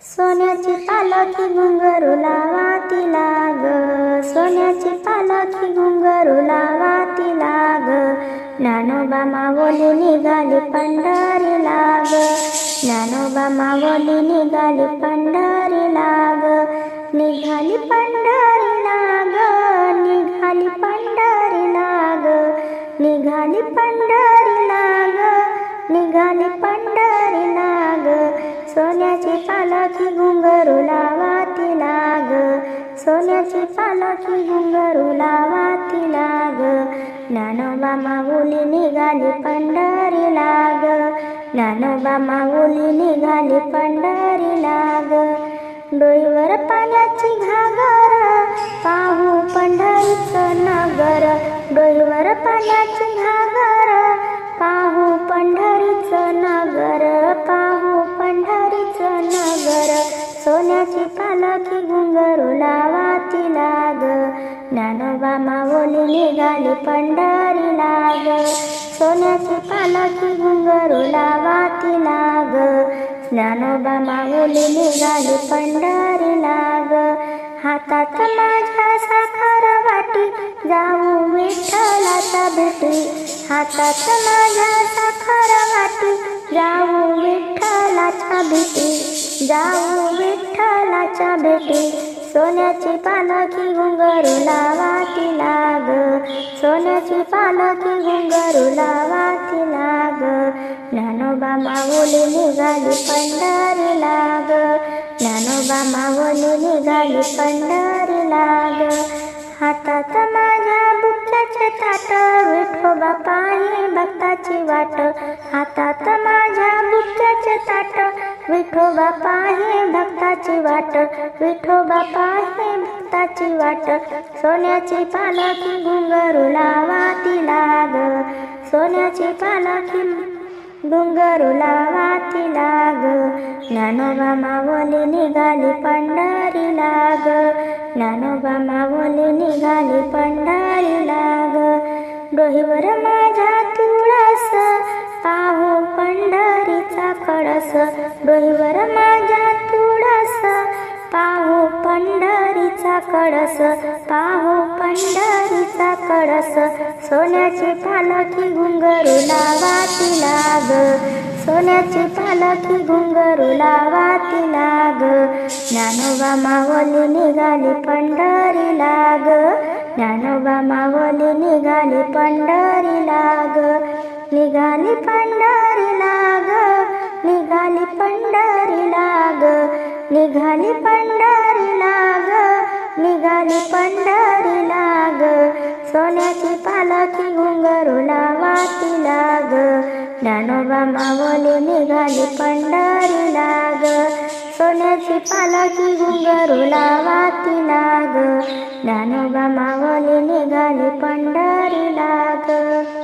सोन्याची पालखी घुंगरू लावा तिला ग, सोन्याची पालखी घुंगरू लावा तिला ग, ज्ञानोबा माऊली निघाली पंढरीला ग, ज्ञानोबा माऊली निघाली पंढरीला ग, निघाली पंढरीला ग, निघाली पंढरीला ग, निघाली पंढरीला ग, निघाली पंढरीला ग, सोन्याची पालखी घुंगरू लावा तिला ग, सोन्याची पालखी घुंगरू लावा तिला ग, ज्ञानोबा माऊली निघाली पंढरीला ग, ज्ञानोबा माऊली निघाली पंढरीला ग, डोईवर पाण्याची घागर पाहू पंढरीचं नगर, डोईवर पाण्याची घागर पाहू पंढरीचं नगर, पाहू पंढरीचं नगर, सोन्याची पालखी घुंगरू लावा तिला ग, ज्ञानोबा माऊली निघाली पंढरीला ग, सोन्याची पालखी घुंगरू लावा तिला ग, ज्ञानोबा माऊली निघाली पंढरीला ग, हातात माझ्या साखर वाटी जाऊ विठ्ठलाच्या भेटी, हातात माझ्या साखर वाटी जाऊ विठ्ठलाच्या भेटी, जाऊ विठ्ठलाच्या भेटी, सोन्याची पालखी घुंगरू लावा तिला ग, सोन्याची पालखी घुंगरू लावा तिला ग, ज्ञानोबा माऊली निघाली पंढरीला ग, ज्ञानोबा माऊली निघाली पंढरीला ग, हातात माझ्या बुक्याचे ताट विठोबा पायी भक्ताची वाट, हातात माझ्या बुक्याचे ताट विठोबा पायी भक्ताची वाट, विठोबा पायी भक्ताची वाट, सोन्याची पालखी घुंगरू लावा तिला ग, सोन्याची पालखी घुंगरू लावा तिला ग, ज्ञानोबा माऊली निघाली पंढरीला ग, ज्ञानोबा माऊली निघाली पंढरीला ग, डोईवर माझ्या तुळस पाहू पंढरीचा कळस, डोईवर माझ्या तुळस पाहू पंढरीचा कळस, पाहू पंढरीचा कळस, सोन्याची पालखी घुंगरू लावा तिला ग, सोन्याची पालखी घुंगरू लावा तिला ग, ज्ञानोबा माऊली निघाली पंढरीला ग, ज्ञानोबा माऊली निघाली पंढरीला ग, निघाली पंढरीला ग, निघाली पंढरीला ग, निघाली पंढरीला ग, निघाली पंढरीला ग, सोन्याची पालखी घुंगरू लावा तिला ग, ज्ञानोबा माऊली निघाली पंढरीला ग, सोन्याची पालखी घुंगरू लावा तिला ग, ज्ञानोबा माऊली निघाली पंढरीला ग.